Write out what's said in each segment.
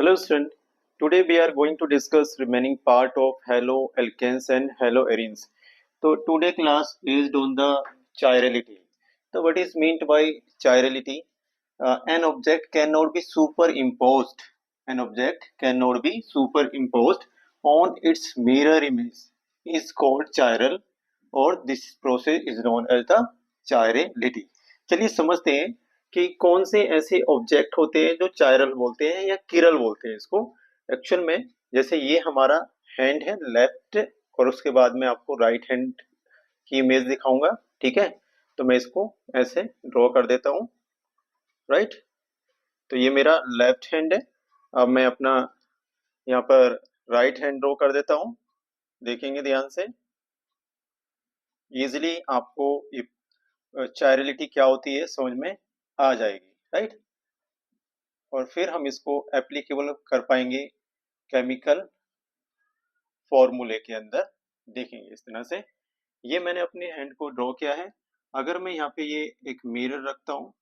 Hello student, today we are going to discuss remaining part of haloalkanes and haloarenes. So today class based on the chirality. So what is meant by chirality? An object cannot be superimposed. An object cannot be superimposed on its mirror image is called chiral और this process is known as the chirality. चलिए समझते हैं कि कौन से ऐसे object होते हैं जो चायरल बोलते हैं या किरल बोलते हैं इसको एक्चुअल में। जैसे ये हमारा हैंड है लेफ्ट और उसके बाद में आपको राइट हैंड की इमेज दिखाऊंगा, ठीक है। तो मैं इसको ऐसे ड्रॉ कर देता हूँ, राइट। तो ये मेरा लेफ्ट हैंड है। अब मैं अपना यहाँ पर राइट हैंड ड्रॉ कर देता हूँ, देखेंगे ध्यान से। इजिली आपको चायरलिटी क्या होती है समझ में आ जाएगी, राइट। और फिर हम इसको एप्लीकेबल कर पाएंगे केमिकल फॉर्मूले के अंदर, देखेंगे इस तरह से। ये मैंने अपने हैंड को ड्रॉ किया है। अगर मैं यहाँ पे ये एक मिरर रखता हूँ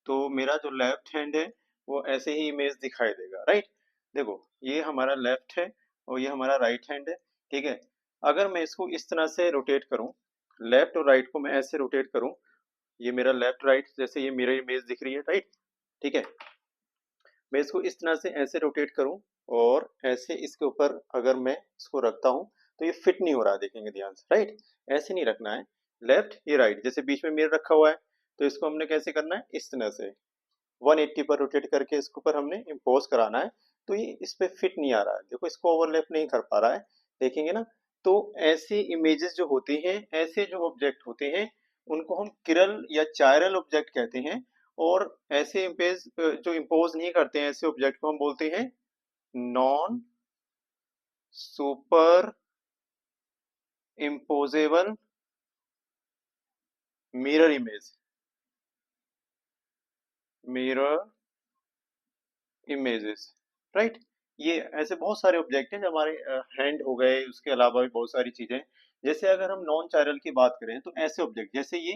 तो मेरा जो लेफ्ट हैंड है वो ऐसे ही इमेज दिखाई देगा, राइट। देखो ये हमारा लेफ्ट है और ये हमारा राइट हैंड है, ठीक है। अगर मैं इसको इस तरह से रोटेट करूँ, लेफ्ट और राइट को मैं ऐसे रोटेट करूँ, ये मेरा लेफ्ट राइट जैसे ये मिरर इमेज दिख रही है, राइट, ठीक है। मैं इसको इस तरह से ऐसे रोटेट करूं और ऐसे इसके ऊपर अगर मैं इसको रखता हूं तो ये फिट नहीं हो रहा है, देखेंगे ध्यान से, राइट। ऐसे नहीं रखना है, लेफ्ट ये राइट, जैसे बीच में मिरर रखा हुआ है तो इसको हमने कैसे करना है, इस तरह से 180 पर रोटेट करके इसके ऊपर हमने इम्पोज कराना है। तो ये इस पे फिट नहीं आ रहा है, देखो इसको ओवरलैप नहीं कर पा रहा है, देखेंगे ना। तो ऐसे इमेजेस जो होती हैं, ऐसे जो ऑब्जेक्ट होते हैं उनको हम किरल या चायरल ऑब्जेक्ट कहते हैं। और ऐसे इमेज जो इम्पोज नहीं करते हैं ऐसे ऑब्जेक्ट को हम बोलते हैं non super imposable mirror image, mirror images, right. ये ऐसे बहुत सारे ऑब्जेक्ट हैं जो हमारे हैंड हो गए, उसके अलावा भी बहुत सारी चीजें। जैसे अगर हम नॉन चायरल की बात करें तो ऐसे ऑब्जेक्ट जैसे ये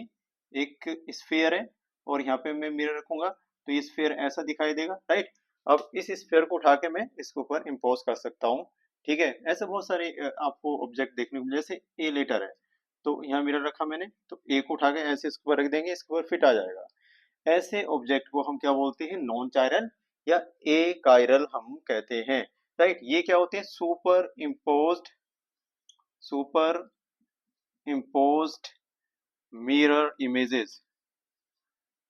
एक स्फीयर है और यहाँ पे मैं मिरर रखूंगा तो ये स्फीयर ऐसा दिखाई देगा, राइट। अब इस स्फीयर को उठा के मैं इसके ऊपर इम्पोज कर सकता हूँ, ठीक है। ऐसे बहुत सारे आपको ऑब्जेक्ट देखने को, जैसे ए लेटर है तो यहाँ मिरर रखा मैंने तो ए को उठा के ऐसे इसके ऊपर रख देंगे, इसके ऊपर फिट आ जाएगा। ऐसे ऑब्जेक्ट को हम क्या बोलते हैं, नॉन चायरल या ए कायरल हम कहते हैं, राइट। ये क्या होते हैं, सुपर इम्पोज्ड मिरर इमेजेस।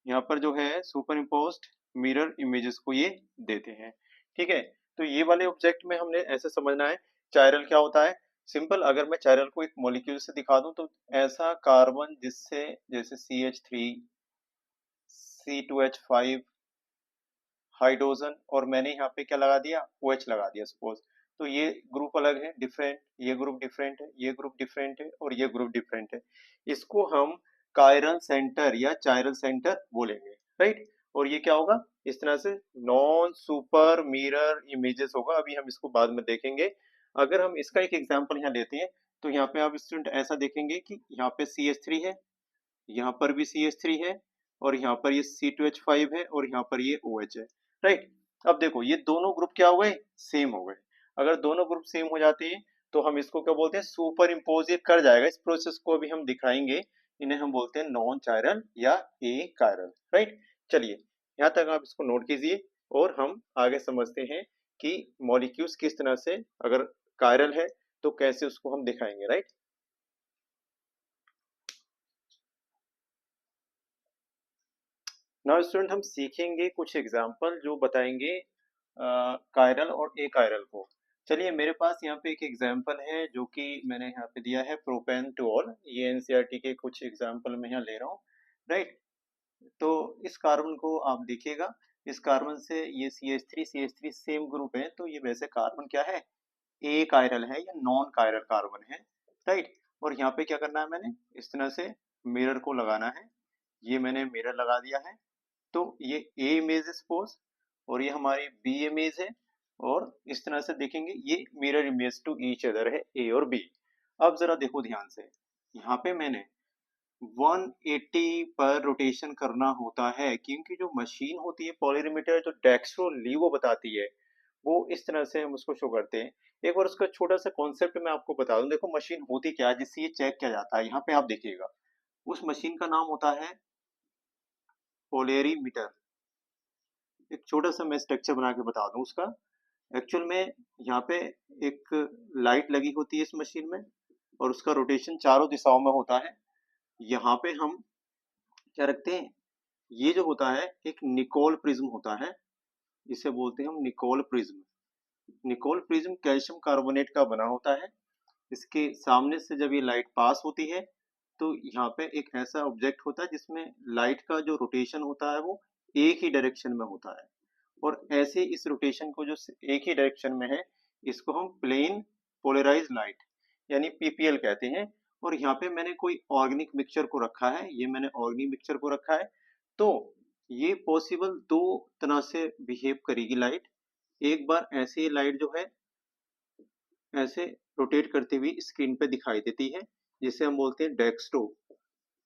यहाँ पर जो है सुपर इम्पोज्ड मिरर इमेजेस को ये देते हैं, ठीक है। तो ये वाले ऑब्जेक्ट में हमने ऐसे समझना है चायरल क्या होता है। सिंपल, अगर मैं चायरल को एक मॉलिक्यूल से दिखा दूं तो ऐसा कार्बन जिससे जैसे CH3 C2H5 हाइड्रोजन और मैंने यहाँ पे क्या लगा दिया, OH लगा दिया सपोज। तो ये ग्रुप अलग है, डिफरेंट, ये ग्रुप डिफरेंट है, ये ग्रुप डिफरेंट है और ये ग्रुप डिफरेंट है। इसको हम कायरल सेंटर या चायरल सेंटर बोलेंगे, राइट। और ये क्या होगा, इस तरह से नॉन सुपर मिरर इमेजेस होगा। अभी हम इसको बाद में देखेंगे। अगर हम इसका एक एग्जांपल यहाँ लेते हैं तो यहाँ पे आप स्टूडेंट ऐसा देखेंगे कि यहाँ पे CH3 है, यहाँ पर भी CH3 है और यहाँ पर ये C2H5 है और यहाँ पर ये OH है, राइट। अब देखो ये दोनों ग्रुप क्या हो गए, सेम हो गए। अगर दोनों ग्रुप सेम हो जाते हैं तो हम इसको क्या बोलते हैं, सुपर इम्पोज ये कर जाएगा। इस प्रोसेस को अभी हम दिखाएंगे, इन्हें हम बोलते हैं नॉन चायरल या ए कायरल, राइट। चलिए यहाँ तक आप इसको नोट कीजिए और हम आगे समझते हैं कि मॉलिक्यूल्स किस तरह से अगर कायरल है तो कैसे उसको हम दिखाएंगे, राइट। नाउ स्टूडेंट हम सीखेंगे कुछ एग्जाम्पल जो बताएंगे कायरल और ए कायरल को। चलिए मेरे पास यहाँ पे एक एग्जाम्पल है जो कि मैंने यहाँ पे दिया है प्रोपेनटोल। ये एनसीईआरटी के कुछ एग्जाम्पल मैं यहाँ ले रहा हूँ, राइट। तो इस कार्बन को आप देखिएगा, इस कार्बन से ये CH3 सेम ग्रुप है तो ये वैसे कार्बन क्या है, ए कायरल है या नॉन कायरल कार्बन है, राइट। और यहाँ पे क्या करना है, मैंने इस तरह से मिरर को लगाना है। ये मैंने मिरर लगा दिया है तो ये ए इमेज है सपोज और ये हमारी बी इमेज है। और इस तरह से देखेंगे ये mirror image to each other है, ए और बी। अब जरा देखो ध्यान से, यहाँ पे मैंने 180 पर रोटेशन करना होता है क्योंकि जो मशीन होती है पॉलिरीमीटर जो डेक्स्ट्रो लीवो बताती है वो इस तरह से हम उसको शो करते हैं। एक बार उसका छोटा सा कॉन्सेप्ट मैं आपको बता दूं। देखो मशीन होती क्या है जिससे ये चेक किया जाता है, यहाँ पे आप देखिएगा उस मशीन का नाम होता है पोलेरीमीटर। एक छोटा सा मैं स्ट्रक्चर बना के बता दूं उसका। एक्चुअल में यहाँ पे एक लाइट लगी होती है इस मशीन में, और उसका रोटेशन चारों दिशाओं में होता है। यहाँ पे हम क्या रखते हैं, ये जो होता है एक निकोल प्रिज्म होता है, इसे बोलते हैं हम Nicol prism. Nicol prism calcium carbonate का बना होता है। इसके सामने से जब ये लाइट पास होती है तो यहाँ पे एक ऐसा ऑब्जेक्ट होता है जिसमें लाइट का जो रोटेशन होता है वो एक ही डायरेक्शन में होता है। और ऐसे इस रोटेशन को जो एक ही डायरेक्शन में है इसको हम प्लेन पोलराइज लाइट यानी पीपीएल कहते हैं। और यहाँ पे मैंने कोई ऑर्गेनिक मिक्सचर को रखा है, ये मैंने ऑर्गेनिक मिक्सचर को रखा है। तो ये पॉसिबल दो तरह से बिहेव करेगी लाइट। एक बार ऐसे ये लाइट जो है ऐसे रोटेट करती हुई स्क्रीन पे दिखाई देती है, जिसे हम बोलते हैं डेक्स्ट्रो।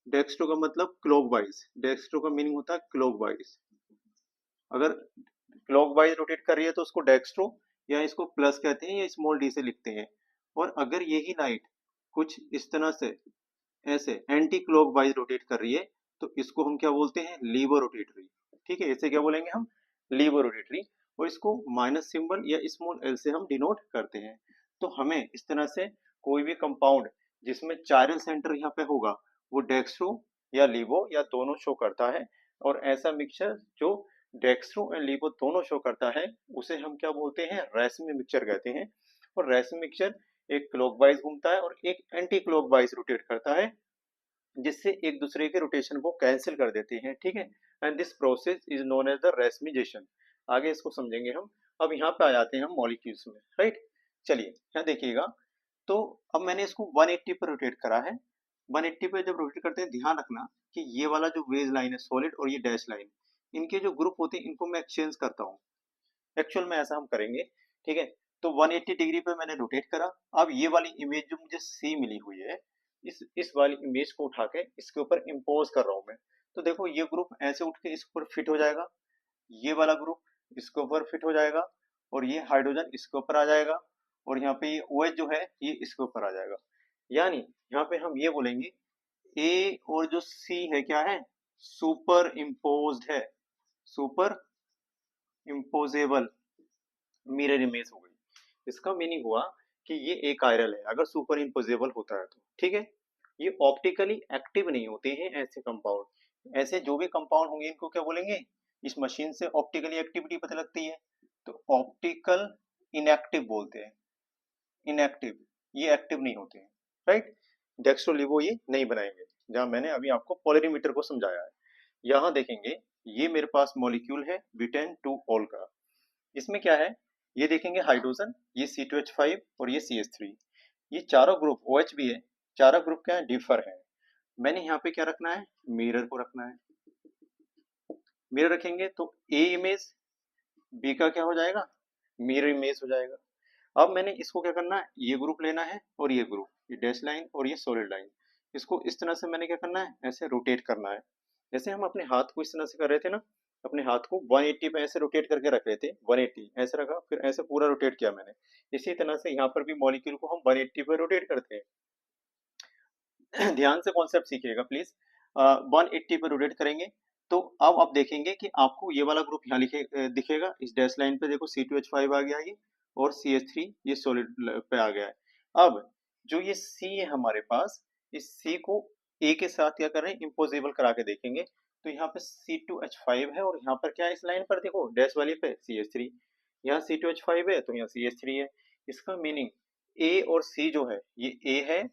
डेक्स्ट्रो का मतलब क्लॉकवाइज, डेक्स्ट्रो का मीनिंग होता है क्लॉकवाइज। अगर क्लॉकवाइज रोटेट कर रही है तो उसको डेक्स्ट्रो या इसको प्लस कहते हैं या स्मॉल डी से लिखते हैं। और अगर यही लाइट कुछ इस तरह से ऐसे एंटी क्लॉकवाइज रोटेट कर रही है तो इसको हम क्या बोलते हैं, लीवर रोटेटरी। ठीक है, इसे क्या बोलेंगे हम, लीवर रोटेटरी। और इसको माइनस सिंबल या स्मॉल एल से हम डिनोट करते हैं। तो हमें इस तरह से कोई भी कंपाउंड जिसमें चायरल सेंटर यहाँ पे होगा वो डेक्स्ट्रो या लीवो या दोनों शो करता है। और ऐसा मिक्सचर जो डेक्स्ट्रो एंड लीवो दोनों शो करता है उसे हम क्या बोलते हैं, रेसमी मिक्सचर कहते हैं। और रेसमी मिक्सचर एक क्लॉकवाइज घूमता है और एक एंटी क्लॉकवाइज रोटेट करता है, जिससे एक दूसरे के रोटेशन को कैंसिल कर देते हैं। ठीक है, and this process is known as the racemization. आगे इसको समझेंगे हम। अब यहाँ पे आ जाते हैं हम मॉलिक्यूल्स में, राइट। चलिए यहाँ देखिएगा, तो अब मैंने इसको 180 पर रोटेट करा है। 180 पे जब रोटेट करते हैं ध्यान रखना कि ये वाला जो वेज लाइन है सॉलिड और ये डैश लाइन, इनके जो ग्रुप होते हैं इनको मैं एक्सचेंज करता हूँ। एक्चुअल में ऐसा हम करेंगे, ठीक है। तो 180 डिग्री पे मैंने रोटेट करा। अब ये वाली इमेज जो मुझे सी मिली हुई है, इस वाली इमेज को उठा के इसके ऊपर इम्पोज कर रहा हूँ मैं। तो देखो ये ग्रुप ऐसे उठ के इसके ऊपर फिट हो जाएगा, ये वाला ग्रुप इसके ऊपर फिट हो जाएगा, और ये हाइड्रोजन इसके ऊपर आ जाएगा, और यहाँ पे ये OH जो है ये इसके ऊपर आ जाएगा। यानी यहाँ पे हम ये बोलेंगे ए और जो सी है क्या है, सुपर इम्पोज्ड है, सुपर इम्पोजेबल मिरर इमेज हो गई। इसका मीनिंग हुआ कि ये एक कायरल है अगर सुपर इम्पोजेबल होता है तो। ठीक है, ये ऑप्टिकली एक्टिव नहीं होते हैं ऐसे कंपाउंड। ऐसे जो भी कंपाउंड होंगे इनको क्या बोलेंगे, इस मशीन से ऑप्टिकली एक्टिविटी पता लगती है तो ऑप्टिकल इनएक्टिव बोलते हैं। इनएक्टिव, ये एक्टिव नहीं होते हैं, राइट। डेक्स्ट्रोलिवो ये नहीं बनाएंगे, जहां मैंने अभी आपको पोलरीमीटर को समझाया है। यहाँ देखेंगे ये मेरे पास मॉलिक्यूल है ब्यूटेन 2 ऑल का। इसमें क्या है, ये देखेंगे हाइड्रोजन, ये C2H5 और ये CH3। ये चारों ग्रुप OH भी है, चारों ग्रुप क्या है, डिफर है। मैंने यहाँ पे क्या रखना है, मिरर को रखना है। मिरर रखेंगे तो A इमेज B का क्या हो जाएगा, मिरर इमेज हो जाएगा। अब मैंने इसको क्या करना है, ये ग्रुप लेना है और ये ग्रुप, ये डैश लाइन और ये सॉलिड लाइन, इसको इस तरह से मैंने क्या करना है, ऐसे रोटेट करना है। जैसे हम अपने हाथ को इस तरह से कर रहे थे ना, अपने हाथ को 180 पे ऐसे रोटेट करके रख रहे थे, 180 ऐसे रखा फिर ऐसे पूरा रोटेट किया मैंने। इसी तरह से यहाँ पर भी मॉलिक्यूल को हम 180 पे रोटेट करते हैं। ध्यान से कॉन्सेप्ट सीखिएगा प्लीज। 180 पे रोटेट करेंगे तो अब आप देखेंगे कि आपको ये वाला ग्रुप यहाँ दिखेगा इस डैश लाइन पे। देखो C2H5 आ गया ये, और CH3 ये सॉलिड पे आ गया है। अब जो ये C है हमारे पास, इस C को A के साथ क्या कर रहे हैं, इम्पोजिबल करा के देखेंगे। तो यहाँ पे C2H5 है और यहाँ पर क्या है, इस लाइन पर देखो डैश वाली पे CH3। यहाँ C2H5 है तो यहाँ CH3 है। इसका मीनिंग A और C जो है ये A है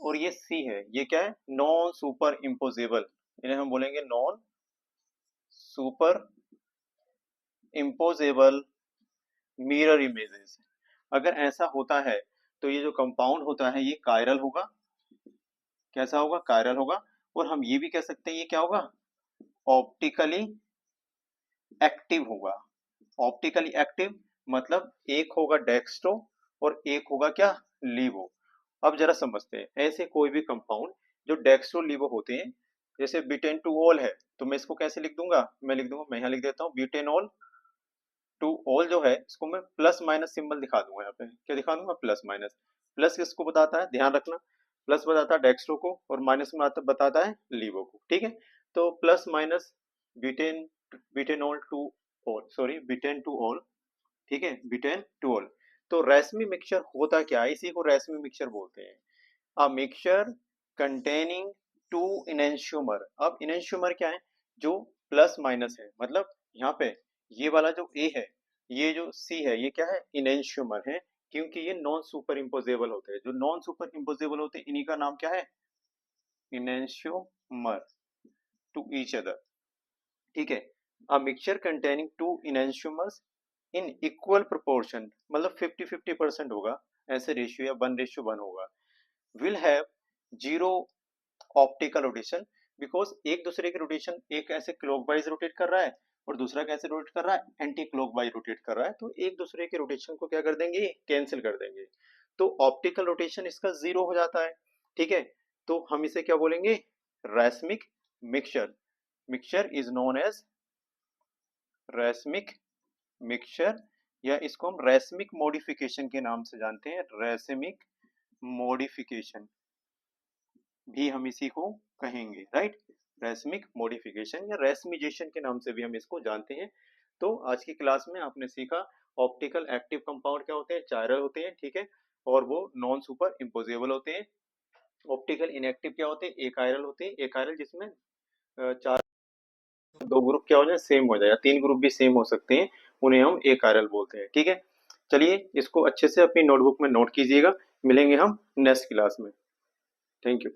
और ये C है, ये क्या है, नॉन सुपर इम्पोजेबल। इन्हें हम बोलेंगे non super imposable mirror images. अगर ऐसा होता है तो ये जो कंपाउंड होता है ये कायरल होगा। कैसा होगा, कायरल होगा। और हम ये भी कह सकते हैं ये क्या होगा, ऑप्टिकली एक्टिव होगा। ऑप्टिकली एक्टिव मतलब एक होगा डेक्स्ट्रो और एक होगा क्या, लीवो। अब जरा समझते हैं, ऐसे कोई भी कंपाउंड जो डेक्स्ट्रो लीवो होते हैं, जैसे ब्यूटेन 2 ऑल है तो मैं इसको कैसे लिख दूंगा, मैं लिख दूंगा, मैं यहाँ लिख देता हूँ ब्यूटेनॉल टू ऑल जो है इसको मैं प्लस माइनस सिंबल दिखा दूंगा। यहाँ पे क्या दिखा दूंगा? Plus minus. प्लस किसको बताता है, ध्यान रखना, प्लस बताता है डेक्स्ट्रो को और माइनस बताता है लीवो को। ठीक है, तो plus minus butan, butanol two ol, sorry butan two ol. ठीक है, बीटेन टू ऑल। तो रेसमी मिक्सचर होता क्या है, इसी को रेसमी मिक्सचर बोलते हैं। A mixture containing two enantiomer. अब इनेंशियोमर क्या है? जो प्लस माइनस है, मतलब यहाँ पे ये वाला जो ए है, ये जो सी है, ये क्या है? इनेंशियोमर है, क्योंकि ये नॉन सुपर इम्पोजेबल होते हैं। जो नॉन सुपर इम्पोजेबल होते हैं इन्हीं का नाम क्या है? Enantiomer to each other. ठीक है, अ mixture containing to enantiomers in equal proportion, मतलब 50-50% होगा, ऐसे रेशियो या 1:1 होगा। Will have zero optical rotation, because एक दूसरे के रोटेशन, एक ऐसे क्लॉकवाइज रोटेट कर रहा है और दूसरा कैसे रोटेट कर रहा है? एंटी क्लॉकवाइज रोटेट कर रहा है, तो एक दूसरे के रोटेशन को क्या कर देंगे? कैंसिल कर देंगे, तो ऑप्टिकल रोटेशन इसका जीरो हो जाता है। ठीक है, तो हम इसे क्या बोलेंगे? Racemic mixture. Mixture is known as racemic mixture, या इसको हम रैस्मिक मॉडिफिकेशन के नाम से जानते हैं। रैस्मिक मॉडिफिकेशन भी हम इसी को कहेंगे, राइट? रैस्मिक मॉडिफिकेशन या रैस्मिजेशन के नाम से भी हम इसको जानते हैं। तो आज की क्लास में आपने सीखा ऑप्टिकल एक्टिव कंपाउंड क्या होते हैं, चाइरल होते हैं, ठीक है, और वो नॉन सुपर इम्पोजेबल होते हैं। ऑप्टिकल इनएक्टिव क्या होते हैं? एकाइरल होते हैं। एकाइरल जिसमें चार दो ग्रुप क्या हो जाए? सेम हो जाए, या तीन ग्रुप भी सेम हो सकते हैं, उन्हें हम एकाइरल बोलते हैं। ठीक है, चलिए इसको अच्छे से अपनी नोटबुक में नोट कीजिएगा। मिलेंगे हम नेक्स्ट क्लास में। Thank you.